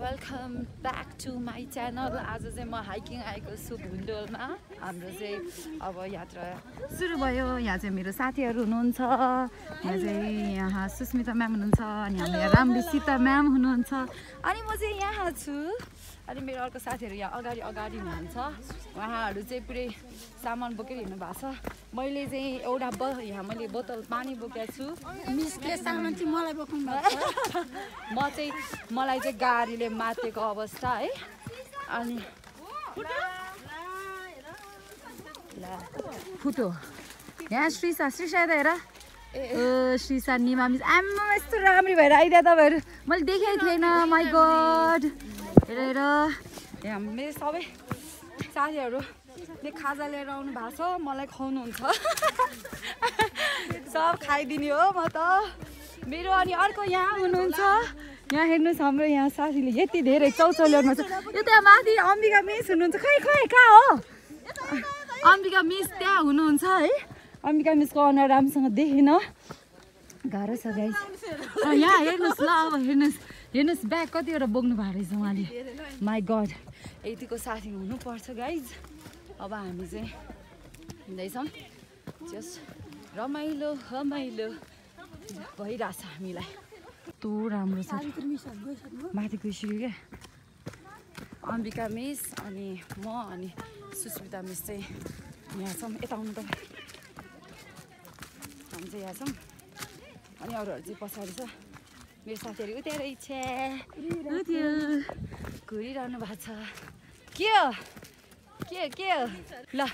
Welcome back to my channel. आज चाहिँ म हाइकिङ आएको छु भुन्डोलमा। हाम्रो चाहिँ अब यात्रा सुरु भयो। यहाँ चाहिँ मेरो साथीहरू हुनुहुन्छ। यहाँ सुस्मिता म्याम हुनुहुन्छ अनि हाम्रो यहाँ रामसिता म्याम हुनुहुन्छ अनि म चाहिँ यहाँ छु। अनि मेरो अर्को साथीहरू यहाँ अगाडि हुनुहुन्छ। उहाँहरू चाहिँ पुरै सामान बोकेर हिँड्नु भएको छ। मैले चाहिँ एउटा मैले बोतल पानी बोकेको छु। मिसले सामान चाहिँ मलाई बोक्नु भएको मलाई चाहिँ गाडीले मातेको अवस्था है। अनि फुटो यहाँ श्रीसा त हेर श्रीसा निमा मिस आम्मा यस्तो राम्री भएर आइदियो तपाईँहरू। मैले देखेको थिएन। माई गड हेर यहाँ मेरो सबै साथीहरूले खाजा लिएर आउनु भएको छ। मलाई खुवाउनुहुन्छ सब खाइदिने हो म त मेरो। अनि अर्को यहाँ हुनुहुन्छ। यहाँ हेर्नुहोस् हाम्रो यहाँ साथीले यति धेरै चौचौल्याउनु छ। यो त्यहाँ माथि अम्बिका मिस हुनुहुन्छ। खै कहाँ हो अम्बिका मिस? त्यहाँ हुनुहुन्छ है। अम्बिका मिसको अनुहार राम्रोसँग देखिन। गाह्रो छ गाइस। यहाँ हेर्नुहोस् ल। अब हेर्नुहोस् ब्याग कतिवटा बोक्नु भएको रहेछ उहाँले। माई गड यतिको साथी हुनुपर्छ गाइज। अब हामी चाहिँ हिँड्दैछौँ। जस्ट रमाइलो भइरहेछ हामीलाई। कस्तो राम्रो छ। माथि गइसक्यो क्या अम्बिका मिस अनि म अनि सुस्मिता मिस चाहिँ यहाँ छौँ। यता आउनु त। हामी चाहिँ यहाँ छौँ अनि अरूहरू चाहिँ पछाडि छ। मेरो साथीहरू उता रहेछ घुरिरहनु भएको छ। के हो ल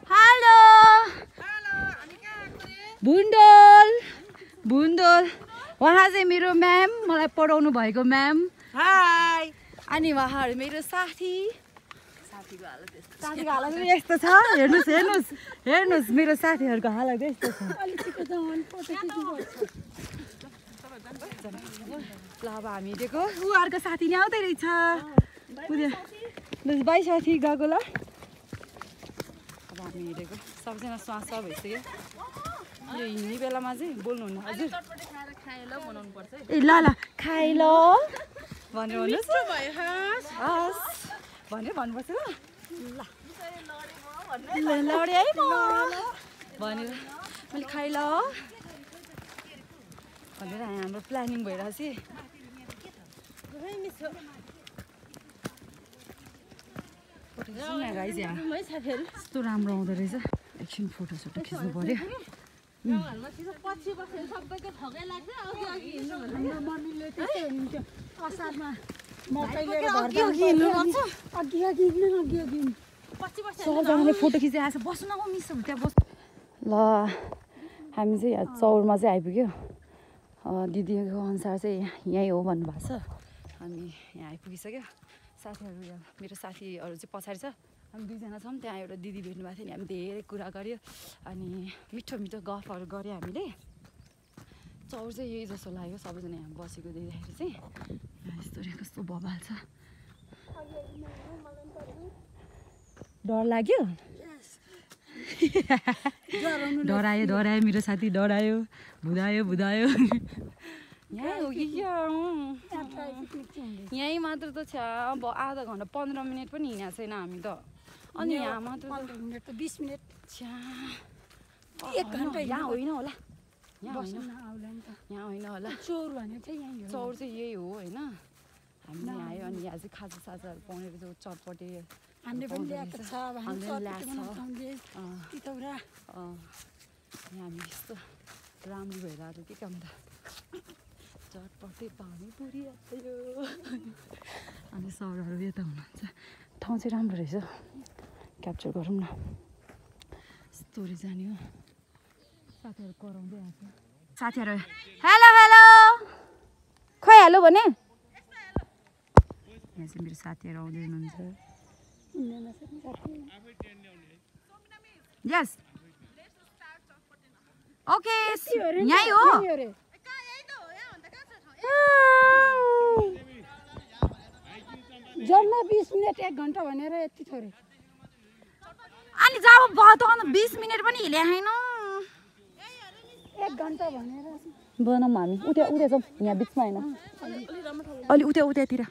हेलो भुन्डोल उहाँ चाहिँ मेरो म्याम, मलाई पढाउनु भएको म्याम। हाई। अनि उहाँहरू मेरो साथीको हालत यस्तो छ। हेर्नुहोस् मेरो साथीहरूको हालत यस्तो छ। ल अब हामी हिँडेको ऊ अर्को साथी नै आउँदै रहेछ। बाई साथी गएको ल। अब हामी हिँडेको सबजना स्वास भइसक्यो। यो हिँड्ने बेलामा चाहिँ बोल्नुहुन्न हजुर। ए ल खाए ल भनेर भन्नुपर्छ ल। लडे है भनेर मैले खाइ ल भनेर हाम्रो प्लानिङ भइरहेछ। यस्तो राम्रो आउँदो रहेछ। एकछिन फोटोसोटो खिच्नु पर्यो। सबजनाले फोटो खिचिरहेको छ। बस्नु न मिस त्यहाँ बस् ल। हामी चाहिँ यहाँ चौरमा चाहिँ आइपुग्यो। दिदीको अनुसार चाहिँ यहीँ हो भन्नुभएको छ। हामी यहाँ आइपुगिसक्यो। साथीहरू यहाँ मेरो साथीहरू चाहिँ पछाडि छ। हामी दुईजना छौँ। त्यहाँ एउटा दिदी भेट्नु भएको थियो नि। हामी धेरै कुरा गऱ्यो अनि मिठो गफहरू गऱ्यो हामीले। चौर चाहिँ यही जस्तो लाग्यो। सबैजना यहाँ बसेको देख्दाखेरि चाहिँ यस्तो कस्तो बबाल छ। डर लाग्यो। डरायो मेरो साथी डरायो भुदायो। यहाँ हो कि क्या यहीँ मात्र त छ। अब आधा घन्टा 15 मिनट पनि हिँडेको छैन हामी त। अनि यहाँ मात्र 20 मिनट यहाँ होइन होला। यहाँ होइन होला। चौर चाहिँ यही हो होइन। हामी आयो अनि यहाँ चाहिँ खाजा साजाहरू पाउने रहेछ। चटपटे हामीले पनि ल्याएको छ। हामी यस्तो राम्रो भइरहेको के काम त। चटपटे पानीपुरी आयो अनि सरहरू यता हुनुहुन्छ। ठाउँ चाहिँ राम्रो रहेछ। क्याप्चर गरौँ न। स्टोरी जाने हो। साथीहरू कराउँदै आएको छ। साथीहरू हेलो खै हेलो भने यहाँ चाहिँ मेरो साथीहरू आउँदै हुनुहुन्छ। यस ओके यहीँ हो। जम्मा 20 मिनट 1 घन्टा भनेर यति थोरै। अनि जब 20 मिनट पनि हिँडे छैन। 1 घन्टा भनेर बनाऊँ हामी उता जाउँ यहाँ बिचमा होइन अलि उतातिर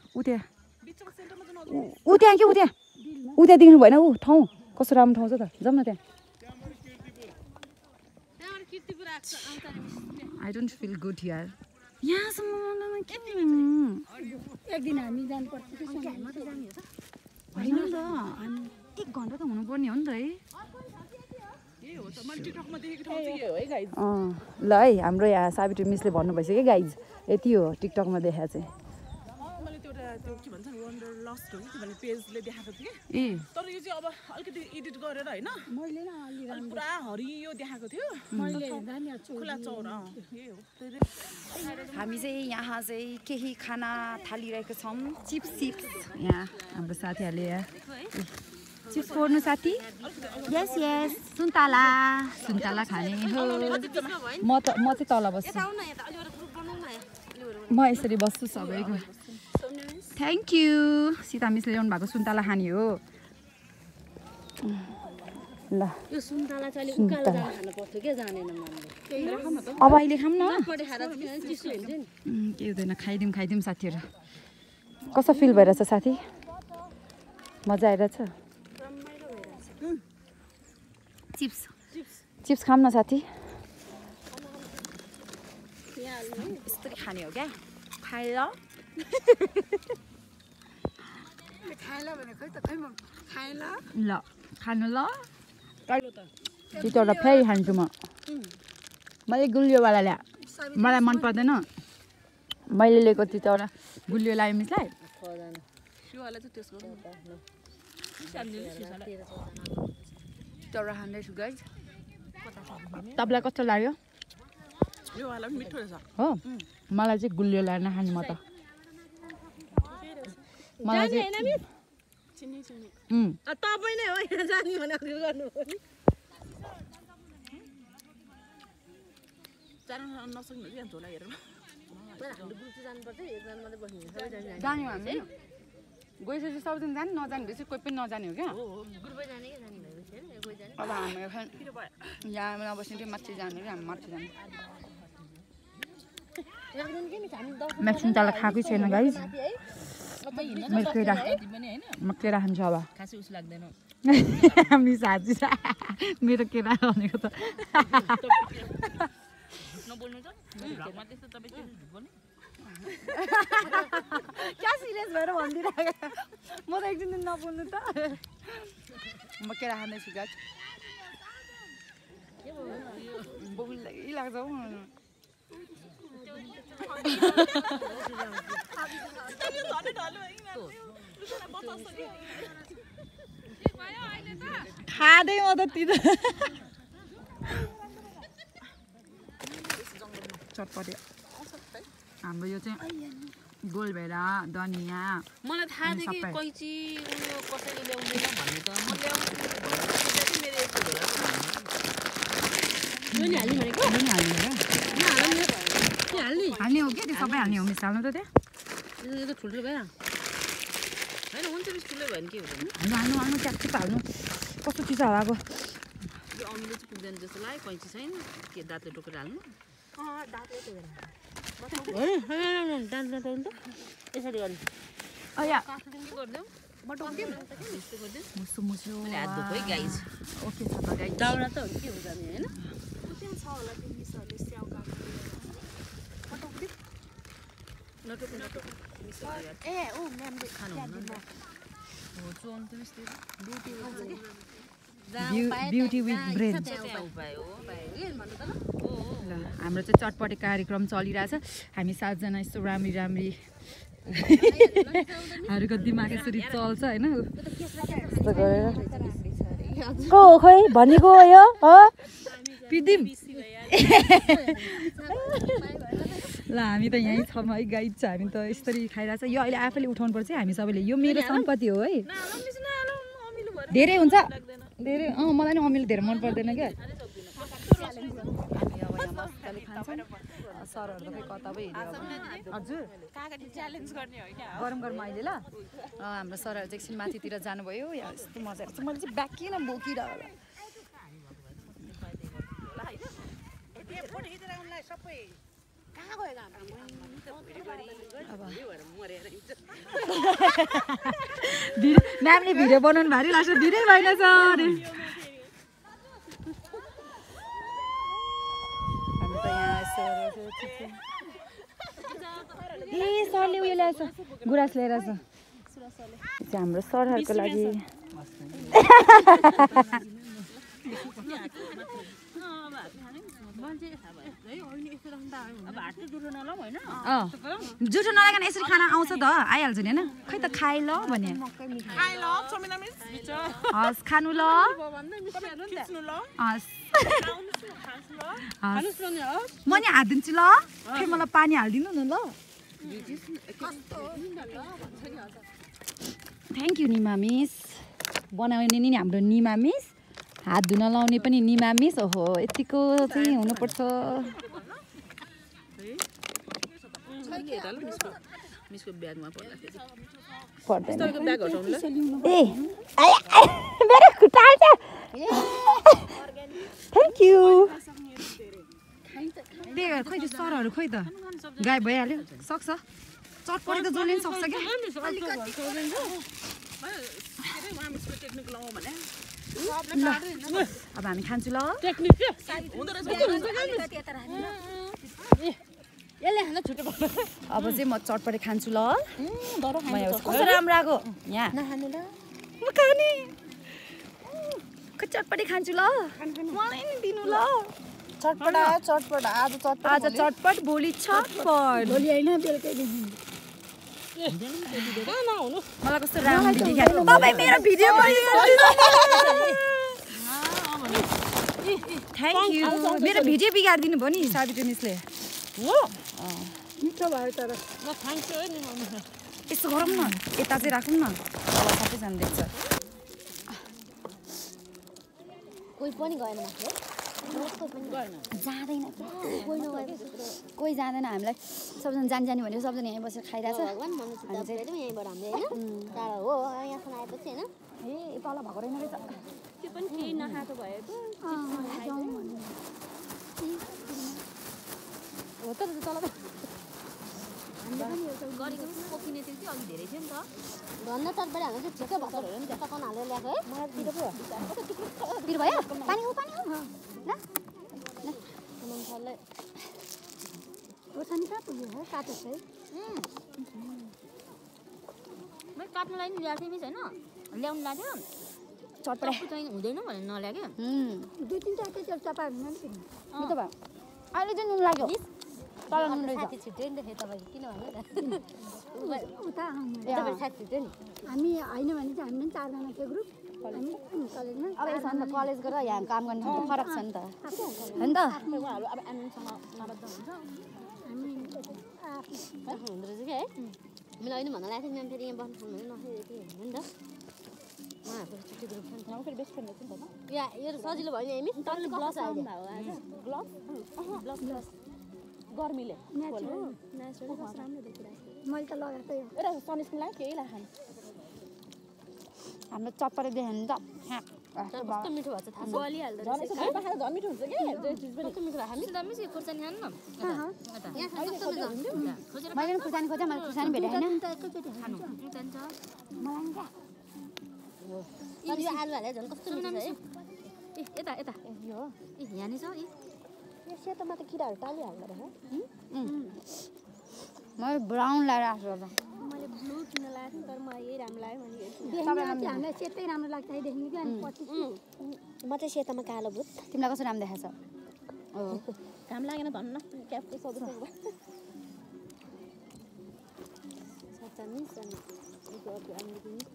उता कि उता देख्नु भएन ऊ ठाउँ कस्तो राम्रो ठाउँ छ त जाउँ न त्यहाँ I don't feel good here यहाँसम्म एक दिन हामी जानुपर्छ होइन त 1 घन्टा त हुनुपर्ने हो नि त है ल है हाम्रो यहाँ सावित्री मिसले भन्नु भइसक्यो गाइज यति हो टिकटकमा देखा चाहिँ पेजले देखाएको थियो ए तर यो चाहिँ अब अलिकति एडिट गरेर हैन मैले न अलि राम्रो पुरा हरियो देखाएको थियो मैले हेर्दा नि खुला चौर हामी चाहिँ यहाँ चाहिँ केही खाना थालिरहेको छौँ चिप्स यहाँ हाम्रो साथीहरूले यहाँ चिप्स फोड्नु साथी यस सुन्तला खाने हो म चाहिँ तल बस्छु म यसरी बस्छु सबैको थ्याङ्क यू सीता मिसले ल्याउनु भएको सुन्तला खाने हो ल यो सुन्तला चाहिँ उकालो जान खानु पर्थ्यो के जानेन मैले अब अहिले खाऊँ न खाएर चिसो हुन्छ नि के हुँदैन खाइदिउँ साथीहरू कस्तो फिल भइरहेछ साथी मजा आइरहेछ चिप्स खाऊँ न साथी यस्तरी खाने हो क्या खाएर खाएला भने खै त खै म खाएला ल खानु ल चितौरा फेरि खान्छु म मैले गुलियोवाला ल्या मलाई मन पर्दैन मैले लिएको चितौरा गुलियो लाग्यो मिसलाई चितौरा खाँदैछु गाइज तपाईँलाई कस्तो लाग्यो यो वाला पनि मिठो रहेछ हो मलाई चाहिँ गुलियो लाग्यो नखाने म त मलाई चाहिँ चिनी तपाईँ नै हो यहाँ जाने भने गर्नु हो नि जान नसक्नु यहाँ झोला हेरेर हाम्रो ग्रुप चाहिँ जानुपर्छ एकजना मात्रै बस्नु सबैजना जाने हामी गइसकेपछि सबैजना जाने नजाने रहेछ कोही पनि नजाने हो क्या ग्रुपै जाने के जाने भएपछि हैन कोही जाने अब हामी यहाँ नबस्ने चाहिँ माथि जाने कि हामी माथि जाने राख्दैन के नि हामी 10 मैं सुन्तला खाएकै छैन गाइज मेरो केरा खान्छु अब खासै उस लाग्दैन हामी साथी मेरो केरा भनेको त नबोल्नु त भ्लगमा त्यस्तो तपाईँ चाहिँ बोल्नु क्या सिरियस भएर भनिदिइरहेको म त एकदिन नबोल्नु त म केरा खाँदैछु गाइज बोल्दै लाग्छ हौ खाँदै म त चटपटे हाम्रो यो चाहिँ गोलभेडा धनिया मलाई थाहा थियो कि कैची उयो कसैले ल्याउँदैन भन्ने त म ल्याउँछु मेरो यस्तो होला हाल्ने भनेको हाल्ने हो क्या त्यो सबै हाल्ने हो मिस हाल्नु त त्यहाँ यो त ठुल्ठुलो भयो होइन हुन्छ मिस ठुलो भयो भने के हुँदैन हाल्नु च्याप्चिप हाल्नु कस्तो चिज हराएको यो अमिलो चाहिँ पुग्दैन जस्तो लाग्यो कैची छैन के दाँतले टोकेर हाल्नु यसरी गर्नु मुसु हात धोएको है गाइज ओके छ त गाइज दाउरा त हो के हुन्छ नि होइन ब्युटी विथ ब्रेन ल हाम्रो चाहिँ चटपटे कार्यक्रम चलिरहेछ हामी 7 जना यस्तो राम्री हरूको दिमाग यसरी चल्छ होइन यस्तो गरेर को हो खै भनेको यो हो पिदिम ल हामी त यहीँ छौँ है गाइड छ हामी त यसरी खाइरहेछ यो अहिले आफैले उठाउनु पर्छ हामी सबैले यो मेरो सम्पत्ति हो है धेरै हुन्छ धेरै मलाई नि अमिलो धेरै मन पर्दैन क्या सरहरू त खै कता पो हेऱ्यो हजुर गरम अहिले ल हाम्रो सरहरू चाहिँ एकछिन माथितिर जानुभयो यहाँ यस्तो मजा आएको छ मैले चाहिँ ब्याग किन बोकिरह म्यामले भिडियो बनाउनु भारी लाग्छ भिडियो भएन सर ए सरले उयो ल्याएछ गुराँस ल्याएर छ हाम्रो सरहरूको लागि जुठो नलागेन यसरी खाना आउँछ त आइहाल्छ नि होइन खै त खाइ ल भने हस् खानु ल हस् म नि हात दिन्छु ल फेरि मलाई पानी हालिदिनु न ल थ्याङ्क यू निमा मिस बनाउने नि हाम्रो निमा मिस हात धुन लाउने पनि निमा मिस ओहो यतिको चाहिँ हुनुपर्छ ए मेरो खुट्टा थ्याङ्क यू खै त्यो सरहरू खोइ त गायब भइहाल्यो सक्छ चटपटी त जसले पनि सक्छ क्या अब हामी खान्छु ल अब चाहिँ म चटपटी खान्छु ल कस्तो राम्रो आएको यहाँ म खाने चटपटी खान्छु ल मलाई नि दिनु ल चटपट आज चटपट भोलि छटपट भोलि होइन बेलुकैदेखि मलाई कस्तो राम्रो देखायो तपाईँ मेरो भिडियो थ्याङ्क यू मेरो भिडियो बिगारिदिनु भयो नि सावित्री मिसले मिठो भयो तर यस्तो गरौँ न यता चाहिँ राखौँ न अब सबैजना देख्छ कोही पनि गएन जाँदैन कोही जाँदैन हामीलाई सबजना जाने भनेको सबजना यहीँ बसेर खाइरहेछ ए तल भएको रहेन रहेछ त्यो पनि केही नखाएको भएको हो त तल गरेको पनि पोखिने थियो कि अघि धेरै थियो नि त धन्न चटपटी हाल्नु चाहिँ ठिकै भएको चटन हालेर ल्याएको है तिर भयो पानी हो ल खोर्सानी कहाँ पुग्यो है काटेको है मैले काट्नुलाई नि ल्याएको थिएँ मिस होइन ल्याउनु लाग्यो चटपटी चाहिँ हुँदैन भनेर नल्याग्यो दुई तिनवटा चाहिँ चपाएर हुँदैन नि त भयो अहिले चाहिँ नुन लाग्यो तल नुन रहेछ साथी छिट्यो नि त फेरि तपाईँ किन भन्नु उता तपाईँ साथी छिट्यो नि हामी होइन भने चाहिँ हामी पनि चारजना थियो ग्रुप हामी कलेजमा अब यसो नि त कलेज गएर यहाँ काम गर्ने ठाउँमा फरक छ नि त होइन त उहाँहरू अब एमएनसँग आबद्ध हुन्छ हुँदो रहेछ क्या है मैले अहिले भन्न लागेको थिएँ म्याम फेरि यहाँ बस्नु भने नखेरेको थिएँ होइन नि त उहाँहरूको छुट्टी ग्रुप छ नि त फेरि बेस्ट फ्रेन्ड हुन्छ नि त या यो सजिलो भयो नि मिस तर ग्लस आयो ग्लभ गर्मीले मैले त लगाएको एउटा सनस्क्रिन लाग्यो केही लाग्यो हाम्रो चटपटी देख्यो नि त कस्तो मिठो भएको छ थाहा छ गलिहाल्दो झन् मिठो हुन्छ कि कस्तो मिठो भएको मिस मिस यो खुर्सानी खानु न यहाँ खानु कस्तो मिठो खोजेर मैले पनि खुर्सानी खोजेँ मैले खुर्सानी भेटेँ होइन खानु जान्छ अनि यो आलु हालेर झन् कस्तो मिठो छ है ए यता यता यो ए यहाँ नि छ ए सेतोमा त किराहरू टालिहाल्दो रहेछ मैले ब्राउन लगाएर आएको छु मैले ब्लू किन्न लागेको तर मलाई यही राम्रो लाग्यो भने देख्न हामीलाई सेतै राम्रो लाग्छ है देख्नु कि अनि पछि म चाहिँ सेतोमा कालो भूत तिमीलाई कस्तो राम्रो देखाएको छ घाम लागेन धन्न क्यापको सबै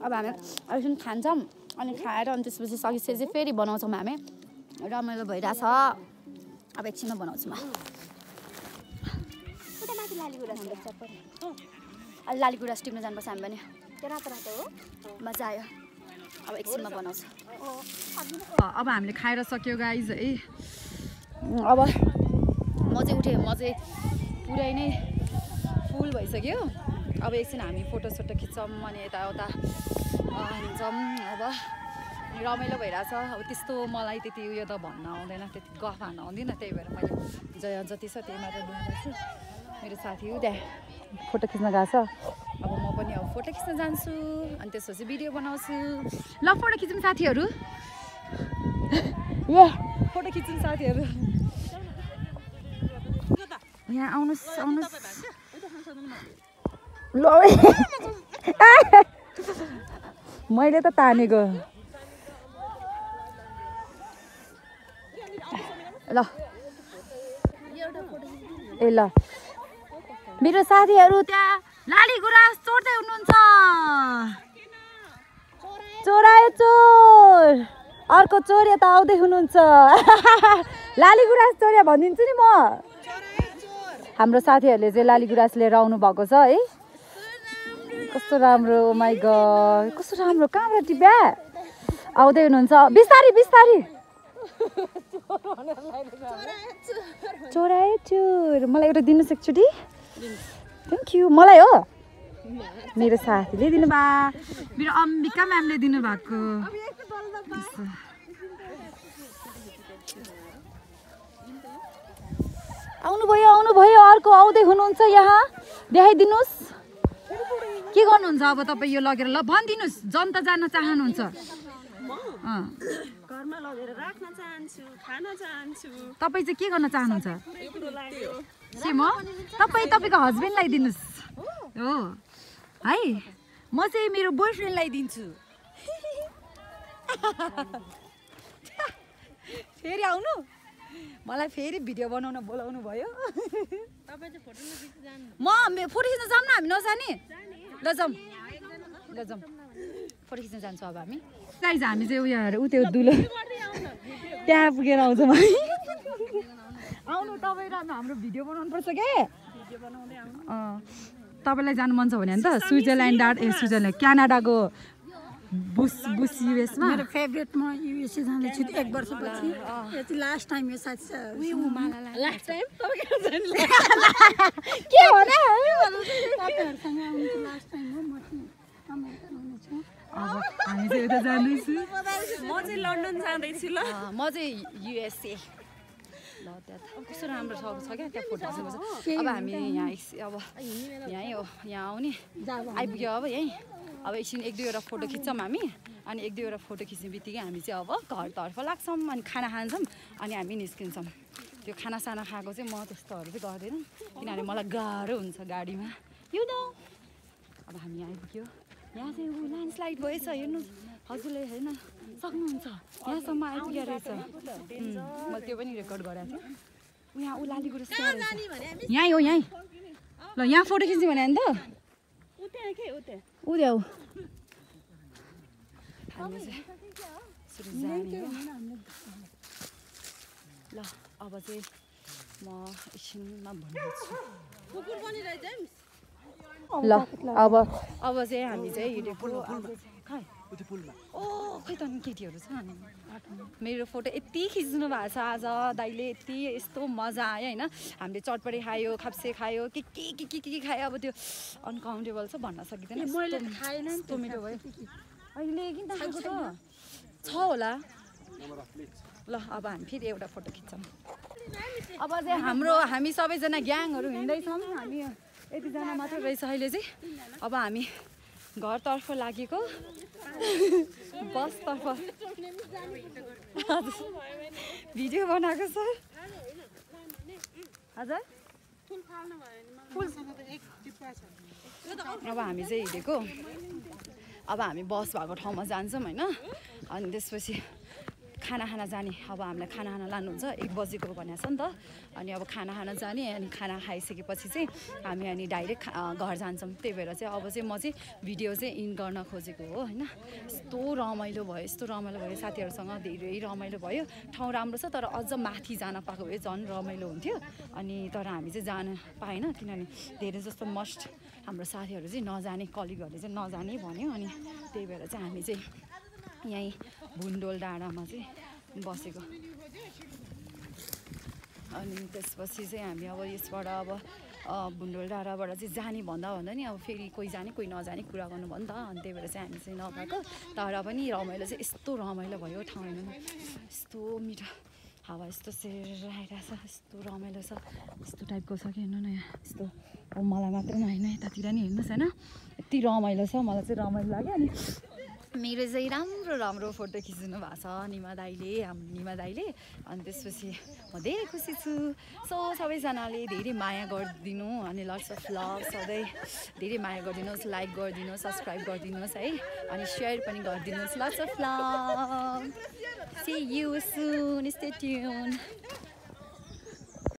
अब हामी अहिलेसम्म खान्छौँ अनि खाएर अनि त्यसपछि सकिसकेपछि चाहिँ फेरि बनाउँछौँ हामी रमाइलो भइरहेछ अब एकछिनमा बनाउँछु म अहिले लालीगुँडा टिप्न जानुपर्छ हामी पनि रातो रातो हो मजा आयो अब एकछिनमा बनाउँछु अब हामीले खाएर सक्यो गाइज है अब म चाहिँ उठेँ म चाहिँ पुरै नै फुल भइसक्यो अब एकछिन हामी फोटोसोटो खिच्छौँ अनि यताउता हिँड्छौँ अब रमाइलो भइरहेछ अब त्यस्तो मलाई त्यति उयो त भन्न आउँदैन त्यति गफ हान्न आउँदैन त्यही भएर मैले जति छ त्यही मात्र दिनुपर्छु मेरो साथी हो त्यहाँ फोटो खिच्न गएको छ अब म पनि अब फोटो खिच्न जान्छु अनि त्यसपछि भिडियो बनाउँछु ल फोटो खिचौँ साथीहरू ए फोटो खिचौँ साथीहरू यहाँ आउनुहोस् ल मैले त तानेको ल ए ल मेरो साथीहरू त्यहाँ लाली गुराँस चोर्दै हुनुहुन्छ चोरायो चोर अर्को चोर यता आउँदै हुनुहुन्छ लाली गुराँस चोर्या भनिदिन्छु नि म हाम्रो साथीहरूले चाहिँ लाली गुराँस लिएर आउनु भएको छ है कस्तो राम्रो माइ गड कस्तो राम्रो कहाँबाट टिप्या आउँदै हुनुहुन्छ बिस्तारी बिस्तारी चोरायो चोर मलाई एउटा दिनु एकचोटि थ्याङ्क यू मलाई हो मेरो साथीले दिनुभयो मेरो अम्बिका म्यामले दिनुभएको आउनुभयो अर्को आउँदै हुनुहुन्छ यहाँ देखाइदिनुहोस् के गर्नुहुन्छ अब तपाईँ यो लगेर ल भनिदिनुहोस् जनता जान चाहनुहुन्छ घरमा लगेर राख्न चाहन्छु खान चाहन्छु तपाईँ चाहिँ के गर्न चाहनुहुन्छ सेम हो तपाईँको हस्बेन्डलाई दिनुहोस् हो है म चाहिँ मेरो बोयफ्रेन्डलाई दिन्छु फेरि आउनु मलाई फेरि भिडियो बनाउन बोलाउनु भयो म फोटो खिच्न जाऊँ न हामी नजाने ल जाऊँ फोटो खिच्न जान्छौँ अब हामी गाइज हामी चाहिँ उयोहरू उ त्यो दुलो त्यहाँ पुगेर आउँछौँ है आउनु तपाईँ र हाम्रो भिडियो बनाउनु पर्छ के तपाईँलाई जानु मन छ भने त स्विजरल्यान्ड क्यानाडाको बुस युएसमा मेरो फेभरेट म युएसए जाँदैछु 1 वर्षपछि यो चाहिँ लास्ट टाइम यो साथी लास्ट टाइम के हो र तपाईँहरूसँग आउनु लास्ट टाइम हो म अब हामी चाहिँ उता जाँदैछु म चाहिँ लन्डन जाँदैछु ल म चाहिँ युएसए ल त्यहाँ कस्तो राम्रो छ क्या त्यहाँ फोटो खिच्नु अब हामी यहाँ अब यहीँ हो यहाँ आउने आइपुग्यो अब यहीँ अब एकछिन 1-2वटा फोटो खिच्छौँ हामी अनि 1-2वटा फोटो खिच्ने बित्तिकै हामी चाहिँ अब घरतर्फ लाग्छौँ अनि खाना खान्छौँ अनि हामी निस्किन्छौँ त्यो खानासाना खाएको चाहिँ म त्यस्तोहरू चाहिँ गर्दैन किनभने मलाई गाह्रो हुन्छ गाडीमा यो न अब हामी आइपुग्यो यहाँ चाहिँ ल्यान्डस्लाइड भएछ हेर्नुहोस् हजुरले होइन सक्नुहुन्छ यहाँसम्म आइपुग्यो रहेछ मैले त्यो पनि रेकर्ड गराएको थिएँ यहाँ लाली गुराँस यहीँ हो यहीँ ल यहाँ फोटो खिच्ने भने नि त उद्या हामी चाहिँ जाने हो ल अब चाहिँ म एकछिनमा भन्छु ल अब चाहिँ हामी चाहिँ हिँडेको ओ खै त केटीहरू छ मेरो फोटो यति खिच्नु भएको छ आज दाइले यति यस्तो मजा आयो होइन हामीले चटपटी खायो खाप्से खायो के खायो अब त्यो अनकाउन्टेबल छ भन्न सकिँदैन यस्तो मिठो भयो अहिले किन त खाएको त छ होला ल अब हामी फेरि एउटा फोटो खिच्छौँ अब चाहिँ हामी सबैजना ग्याङहरू हिँड्दैछौँ हामी यतिजना मात्र रहेछ अहिले चाहिँ अब हामी घरतर्फ लागेको बसतर्फ भिडियो बनाएको छ हजुर अब हामी चाहिँ हिँडेको अब हामी बस भएको ठाउँमा जान्छौँ होइन अनि त्यसपछि खाना खान जाने अब हामीलाई खाना लानुहुन्छ 1 बजेको भनेको छ नि त अनि अब खाना खान जाने अनि खाना खाइसकेपछि चाहिँ हामी अनि डाइरेक्ट घर जान्छौँ त्यही भएर चाहिँ अब चाहिँ म चाहिँ भिडियो चाहिँ इन गर्न खोजेको हो होइन यस्तो रमाइलो भयो साथीहरूसँग धेरै रमाइलो भयो ठाउँ राम्रो छ तर अझ माथि जान पाएको भए झन् रमाइलो हुन्थ्यो अनि तर हामी चाहिँ जान पाएन किनभने धेरै जस्तो मस्ट हाम्रो साथीहरू चाहिँ नजाने कलिगहरूले चाहिँ नजाने भन्यो अनि त्यही भएर चाहिँ हामी चाहिँ यहीँ भुन्डोल डाँडामा चाहिँ बसेको अनि त्यसपछि चाहिँ हामी अब यसबाट अब बुन्डोल डाँडाबाट चाहिँ जाने भन्दा नि अब फेरि कोही जाने कोही नजाने कुरा गर्नु भयो नि त अनि त्यही भएर चाहिँ हामी चाहिँ नगएको तर पनि रमाइलो चाहिँ यस्तो रमाइलो भयो ठाउँ हेर्नु न यस्तो मिठो हावा यस्तो सेर आइरहेछ यस्तो रमाइलो छ यस्तो टाइपको छ कि हेर्नु न यहाँ यस्तो अब मलाई मात्र होइन यतातिर नि हेर्नुहोस् होइन यति रमाइलो छ मलाई चाहिँ रमाइलो लाग्यो अनि मेरो चाहिँ राम्रो राम्रो फोटो खिच्नु भएको छ निमा दाइले हाम्रो निमा दाइले अनि त्यसपछि म धेरै खुसी छु सो सबैजनाले धेरै माया गरिदिनु अनि लट्स अफ लभ सधैँ धेरै माया गरिदिनुहोस् लाइक गरिदिनुहोस् सब्सक्राइब गरिदिनुहोस् है अनि सेयर पनि गरिदिनुहोस् lots of love see you soon stay tune